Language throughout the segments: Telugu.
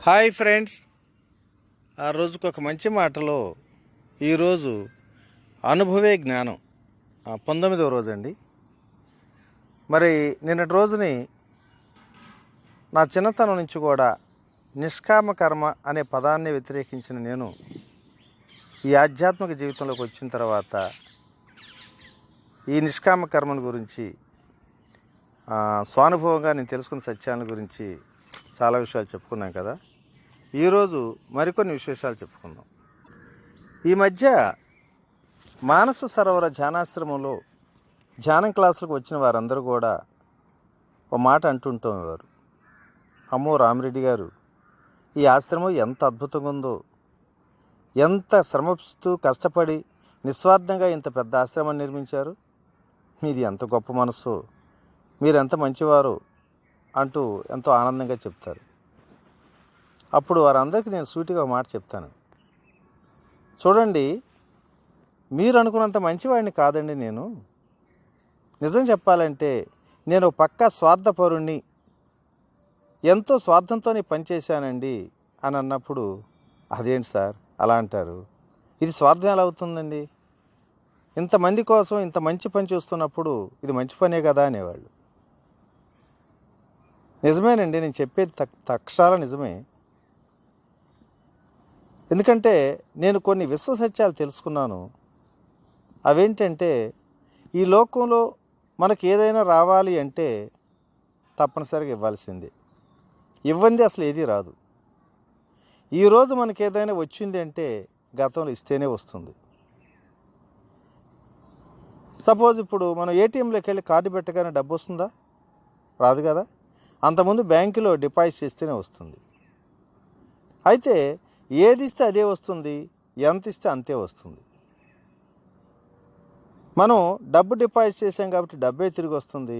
హాయ్ ఫ్రెండ్స్, ఆ రోజుకు ఒక మంచి మాటలో ఈరోజు అనుభవే జ్ఞానం 19వ రోజు అండి. మరి నిన్నటి రోజుని నా చిన్నతనం నుంచి కూడా నిష్కామ కర్మ అనే పదాన్ని వ్యతిరేకించిన నేను ఈ ఆధ్యాత్మిక జీవితంలోకి వచ్చిన తర్వాత ఈ నిష్కామ కర్మను గురించి స్వానుభవంగా నేను తెలుసుకున్న సత్యాల గురించి చాలా విషయాలు చెప్పుకున్నాం కదా. ఈరోజు మరికొన్ని విశేషాలు చెప్పుకుందాం. ఈ మధ్య మానస సరోవర ధ్యానాశ్రమంలో ధ్యానం క్లాసులకు వచ్చిన వారందరూ కూడా ఒక మాట అంటుంటేవారు, అమ్మో రామిరెడ్డి గారు, ఈ ఆశ్రమం ఎంత అద్భుతంగా ఉందో, ఎంత శ్రమిస్తూ కష్టపడి నిస్వార్థంగా ఇంత పెద్ద ఆశ్రమాన్ని నిర్మించారు, మీది ఎంత గొప్ప మనసు, మీరు ఎంత మంచివారు అంటూ ఎంతో ఆనందంగా చెప్తారు. అప్పుడు వారందరికీ నేను సూటిగా ఒక మాట చెప్తాను, చూడండి, మీరు అనుకున్నంత మంచివాడిని కాదండి. నేను నిజం చెప్పాలంటే నేను పక్కా స్వార్థపరుణ్ణి, ఎంతో స్వార్థంతోనే పనిచేశానండి అని అన్నప్పుడు, అదేంటి సార్ అలా అంటారు, ఇది స్వార్థం ఎలా అవుతుందండి, ఇంతమంది కోసం ఇంత మంచి పని చూస్తున్నప్పుడు ఇది మంచి పనే కదా అనేవాళ్ళు. నిజమేనండి, నేను చెప్పేది అక్షరాల నిజమే. ఎందుకంటే నేను కొన్ని విశ్వ సత్యాలు తెలుసుకున్నాను. అవేంటంటే, ఈ లోకంలో మనకు ఏదైనా రావాలి అంటే తప్పనిసరిగా ఇవ్వాల్సిందే, ఇవ్వంది అసలు ఏదీ రాదు. ఈరోజు మనకు ఏదైనా వచ్చింది అంటే గతంలో ఇస్తేనే వస్తుంది. సపోజ్ ఇప్పుడు మనం ఏటీఎంలోకి వెళ్ళి కార్డు పెట్టగానే డబ్బు వస్తుందా? రాదు కదా. అంతకుముందు బ్యాంకులో డిపాజిట్ చేస్తేనే వస్తుంది. అయితే ఏది ఇస్తే అదే వస్తుంది, ఎంత ఇస్తే అంతే వస్తుంది. మనం డబ్బు డిపాజిట్ చేసాం కాబట్టి డబ్బే తిరిగి వస్తుంది.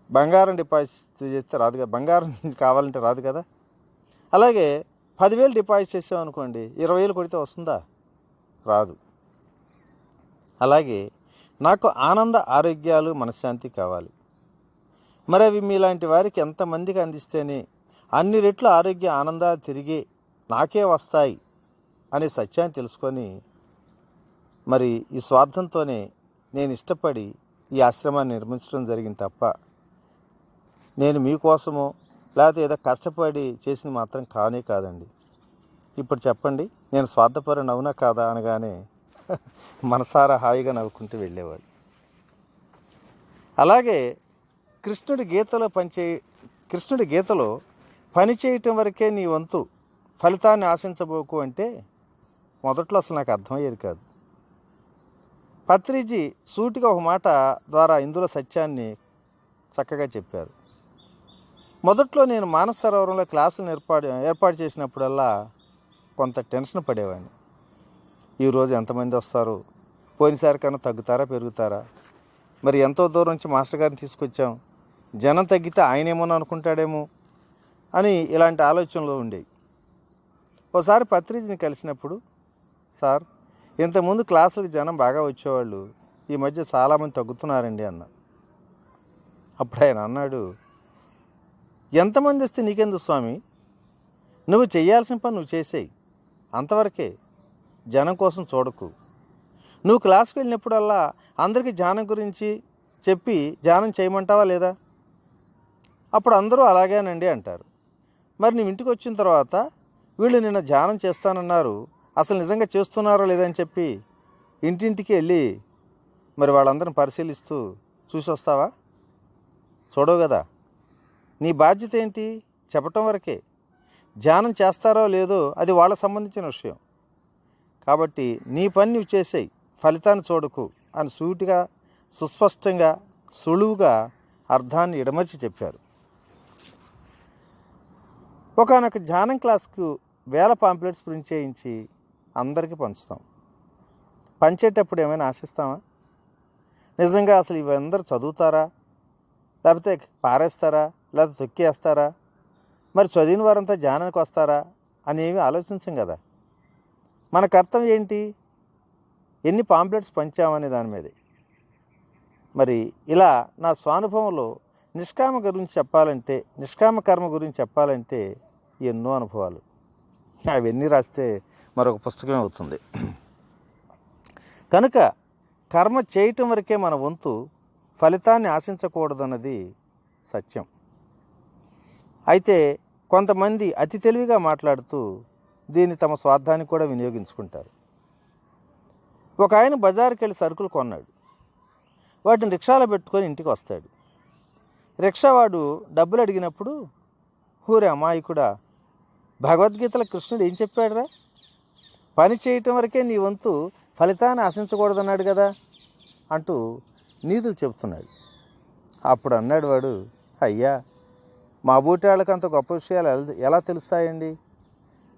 బంగారం డిపాజిట్ చేస్తే రాదు కదా, బంగారం కావాలంటే రాదు కదా. అలాగే 10,000 డిపాజిట్ చేసామనుకోండి, 20,000 కొడితే వస్తుందా? రాదు. అలాగే నాకు ఆనంద ఆరోగ్యాలు మనశ్శాంతి కావాలి. మరి అవి మీలాంటి వారికి ఎంతమందికి అందిస్తేనే అన్ని రెట్లు ఆరోగ్య ఆనందాలు తిరిగి నాకే వస్తాయి అనే సత్యాన్ని తెలుసుకొని, మరి ఈ స్వార్థంతోనే నేను ఇష్టపడి ఈ ఆశ్రమాన్ని నిర్మించడం జరిగింది తప్ప నేను మీకోసమో లేకపోతే ఏదో కష్టపడి చేసింది మాత్రం కానే కాదండి. ఇప్పుడు చెప్పండి, నేను స్వార్థపరుని అవునా కాదా అనగానే మనసారా హాయిగా నవ్వుకుంటూ వెళ్ళేవాడు. అలాగే కృష్ణుడి గీతలో పని చేయటం వరకే నీ వంతు, ఫలితాన్ని ఆశించబోకు అంటే మొదట్లో అసలు నాకు అర్థమయ్యేది కాదు. పత్రిజీ సూటిగా ఒక మాట ద్వారా ఇందులో సత్యాన్ని చక్కగా చెప్పారు. మొదట్లో నేను మానస సరోవరంలో క్లాసులను ఏర్పాటు చేసినప్పుడల్లా కొంత టెన్షన్ పడేవాడిని. ఈరోజు ఎంతమంది వస్తారు, పోయినసారి కన్నా తగ్గుతారా పెరుగుతారా, మరి ఎంతో దూరం నుంచి మాస్టర్ గారిని తీసుకొచ్చాం, జనం తగ్గితే ఆయనేమోనో అనుకుంటాడేమో అని ఇలాంటి ఆలోచనలు ఉండేవి. ఒకసారి పత్రిజీని కలిసినప్పుడు, సార్, ఇంతకుముందు క్లాసులకు జనం బాగా వచ్చేవాళ్ళు, ఈ మధ్య చాలామంది తగ్గుతున్నారండి అన్న. అప్పుడు ఆయన అన్నాడు, ఎంతమంది వస్తే నీకెందుకు స్వామి, నువ్వు చేయాల్సిన పని నువ్వు చేసేయి, అంతవరకే, జనం కోసం చూడకు. నువ్వు క్లాస్కి వెళ్ళినప్పుడల్లా అందరికీ ధ్యానం గురించి చెప్పి ధ్యానం చేయమంటావా లేదా? అప్పుడు అందరూ అలాగేనండి అంటారు. మరి నువ్వు ఇంటికి వచ్చిన తర్వాత వీళ్ళు నిన్న ధ్యానం చేస్తానన్నారు, అసలు నిజంగా చేస్తున్నారో లేదని చెప్పి ఇంటింటికి వెళ్ళి మరి వాళ్ళందరిని పరిశీలిస్తూ చూసి వస్తావా? చూడవు కదా. నీ బాధ్యత ఏంటి? చెప్పటం వరకే. ధ్యానం చేస్తారో లేదో అది వాళ్ళకు సంబంధించిన విషయం. కాబట్టి నీ పని నువ్వు చేసేయి, ఫలితాన్ని చూడకు అని సూటిగా, సుస్పష్టంగా, సులువుగా అర్థాన్ని ఇడమర్చి చెప్పారు. ఒకనొక ధ్యానం క్లాస్కు 1000 పాంప్లెట్స్ ప్రింట్ చేయించి అందరికీ పంచుతాం. పంచేటప్పుడు ఏమైనా ఆశిస్తామా? నిజంగా అసలు ఇవందరూ చదువుతారా, లేకపోతే పారేస్తారా, లేకపోతే తొక్కేస్తారా, మరి చదివిన వారంతా ధ్యానానికి వస్తారా అని ఏమీ ఆలోచించం కదా. మన కర్తవ్యం ఏంటి? ఎన్ని పాంప్లెట్స్ పంచామనే దాని మీదే. మరి ఇలా నా స్వానుభవంలో నిష్కామ కర్మ గురించి చెప్పాలంటే ఎన్నో అనుభవాలు. అవన్నీ రాస్తే మరొక పుస్తకమే అవుతుంది. కనుక కర్మ చేయటం వరకే మన వంతు, ఫలితాన్ని ఆశించకూడదన్నది సత్యం. అయితే కొంతమంది అతి తెలివిగా మాట్లాడుతూ దీన్ని తమ స్వార్థానికి కూడా వినియోగించుకుంటారు. ఒక ఆయన బజారుకి వెళ్ళి సరుకులు కొన్నాడు. వాటిని రిక్షాలో పెట్టుకొని ఇంటికి వస్తాడు. రిక్షావాడు డబ్బులు అడిగినప్పుడు, ఊరే అమాయకుడా, భగవద్గీతలో కృష్ణుడు ఏం చెప్పాడురా, పని చేయటం వరకే నీ వంతు, ఫలితాన్ని ఆశించకూడదన్నాడు కదా అంటూ నీతులు చెబుతున్నాడు. అప్పుడు అన్నాడు వాడు, అయ్యా, మా బూటి వాళ్ళకి అంత గొప్ప విషయాలు ఎలా తెలుస్తాయండి?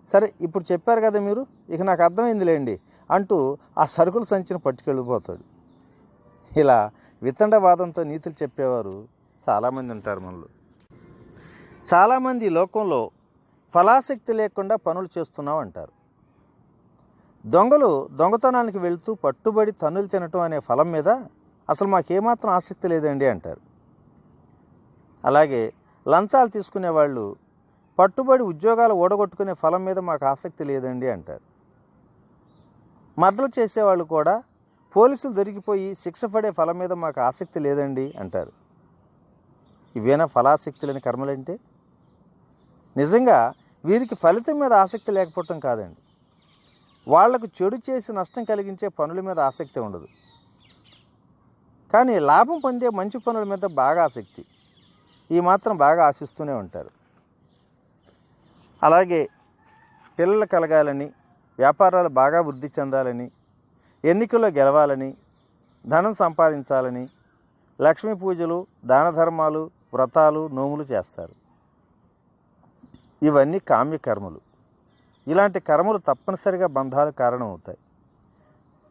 సరే ఇప్పుడు చెప్పారు కదా మీరు, ఇక నాకు అర్థమైందిలేండి అంటూ ఆ సరుకుల సంచిని పట్టుకెళ్ళిపోతాడు. ఇలా వితండవాదంతో నీతులు చెప్పేవారు చాలామంది ఉంటారు మనలో. చాలామంది లోకంలో ఫలాసక్తి లేకుండా పనులు చేస్తున్నాం అంటారు. దొంగలు దొంగతనానికి వెళ్తూ పట్టుబడి తన్నులు తినటం అనే ఫలం మీద అసలు మాకేమాత్రం ఆసక్తి లేదండి అంటారు. అలాగే లంచాలు తీసుకునే వాళ్ళు పట్టుబడి ఉద్యోగాలు ఓడగొట్టుకునే ఫలం మీద మాకు ఆసక్తి లేదండి అంటారు. మర్డర్లు చేసేవాళ్ళు కూడా పోలీసులు దొరికిపోయి శిక్ష పడే ఫలం మీద మాకు ఆసక్తి లేదండి అంటారు. ఇవేనా ఫలాసక్తులని కర్మలంటే? నిజంగా వీరికి ఫలితం మీద ఆసక్తి లేకపోవటం కాదండి, వాళ్లకు చెడు చేసి నష్టం కలిగించే పనుల మీద ఆసక్తి ఉండదు, కానీ లాభం పొందే మంచి పనుల మీద బాగా ఆసక్తి, ఈ మాత్రం బాగా ఆశిస్తూనే ఉంటారు. అలాగే పిల్లలు కలగాలని, వ్యాపారాలు బాగా వృద్ధి చెందాలని, ఎన్నికల్లో గెలవాలని, ధనం సంపాదించాలని లక్ష్మీ పూజలు, దాన ధర్మాలు, వ్రతాలు, నోములు చేస్తారు. ఇవన్నీ కామ్యకర్మలు. ఇలాంటి కర్మలు తప్పనిసరిగా బంధాలకు కారణం అవుతాయి.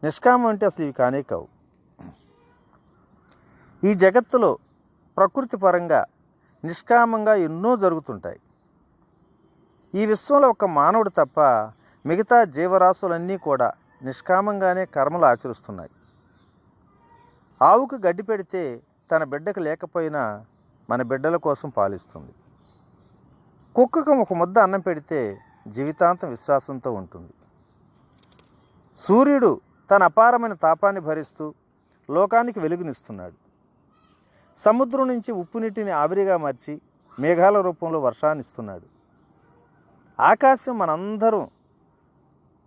నిష్కామం అంటే అసలు ఇవి కానే కావు. ఈ జగత్తులో ప్రకృతి పరంగా నిష్కామంగా ఎన్నో జరుగుతుంటాయి. ఈ విశ్వంలో ఒక మానవుడు తప్ప మిగతా జీవరాశులన్నీ కూడా నిష్కామంగానే కర్మలు ఆచరిస్తున్నాయి. ఆవుకు గడ్డి పెడితే తన బిడ్డకు లేకపోయినా మన బిడ్డల కోసం పాలిస్తుంది. కుక్కకు ఒక ముద్ద అన్నం పెడితే జీవితాంతం విశ్వాసంతో ఉంటుంది. సూర్యుడు తన అపారమైన తాపాన్ని భరిస్తూ లోకానికి వెలుగునిస్తున్నాడు. సముద్రం నుంచి ఉప్పు నీటిని ఆవిరిగా మార్చి మేఘాల రూపంలో వర్షాన్ని ఇస్తున్నాడు. ఆకాశం మనందరం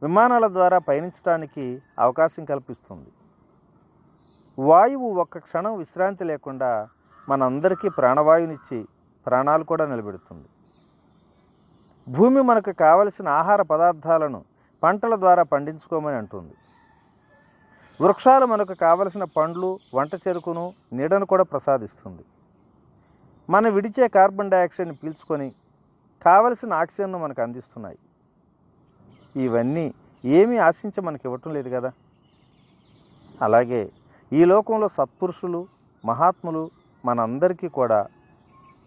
విమానాల ద్వారా పయనించడానికి అవకాశం కల్పిస్తుంది. వాయువు ఒక్క క్షణం విశ్రాంతి లేకుండా మనందరికీ ప్రాణవాయునిచ్చి ప్రాణాలు కూడా నిలబెడుతుంది. భూమి మనకు కావలసిన ఆహార పదార్థాలను పంటల ద్వారా పండించుకోమని అంటుంది. వృక్షాలు మనకు కావలసిన పండ్లు, వంట చెరుకును, నీడను కూడా ప్రసాదిస్తుంది. మనం విడిచే కార్బన్ డైఆక్సైడ్ని పీల్చుకొని కావలసిన ఆక్సిజన్ను మనకు అందిస్తున్నాయి. ఇవన్నీ ఏమీ ఆశించి మనకి ఇవ్వటం లేదు కదా. అలాగే ఈ లోకంలో సత్పురుషులు, మహాత్ములు మనందరికీ కూడా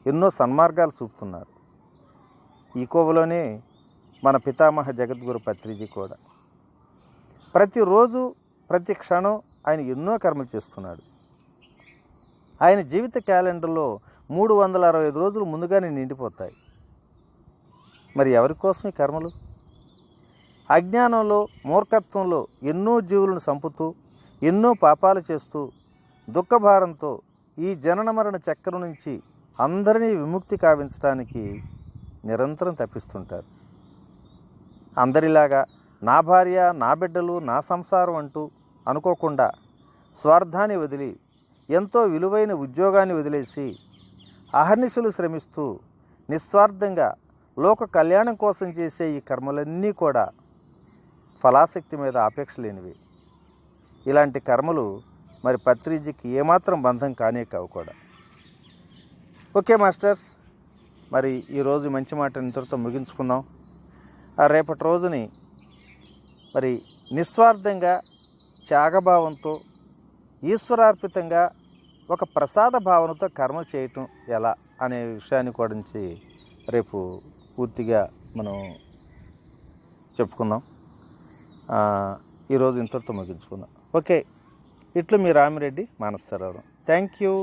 ఎన్నో సన్మార్గాలు చూపుతున్నారు. ఈ కోవలోనే మన పితామహ జగద్గురు పత్రిజీ కూడా ప్రతిరోజు ప్రతి క్షణం ఆయన ఎన్నో కర్మలు చేస్తున్నాడు. ఆయన జీవిత క్యాలెండర్లో 365 రోజులు ముందుగానే నిండిపోతాయి. మరి ఎవరి కోసం ఈ కర్మలు? అజ్ఞానంలో, మూర్ఖత్వంలో ఎన్నో జీవులను చంపుతూ, ఎన్నో పాపాలు చేస్తూ, దుఃఖభారంతో ఈ జనన మరణ చక్రం నుంచి అందరినీ విముక్తి కావించడానికి నిరంతరం తప్పిస్తుంటారు. అందరిలాగా నా భార్య, నా బిడ్డలు, నా సంసారం అంటూ అనుకోకుండా స్వార్థాన్ని వదిలి, ఎంతో విలువైన ఉద్యోగాన్ని వదిలేసి అహర్నిశలు శ్రమిస్తూ నిస్వార్థంగా లోక కళ్యాణం కోసం చేసే ఈ కర్మలన్నీ కూడా ఫలాసక్తి మీద ఆపేక్ష లేనివి. ఇలాంటి కర్మలు మరి పత్రిజీకి ఏమాత్రం బంధం కానే కావు కూడా. ఓకే మాస్టర్స్, మరి ఈరోజు మంచి మాట ఇంతటితో ముగించుకుందాం. రేపటి రోజుని మరి నిస్వార్థంగా, త్యాగభావంతో, ఈశ్వరార్పితంగా ఒక ప్రసాద భావనతో కర్మ చేయటం ఎలా అనే విషయాన్ని గురించి రేపు పూర్తిగా మనం చెప్పుకుందాం. ఈరోజు ఇంతటితో ముగించుకుందాం. ఓకే, ఇట్లు మీ రామిరెడ్డి మానసరావు. Thank you.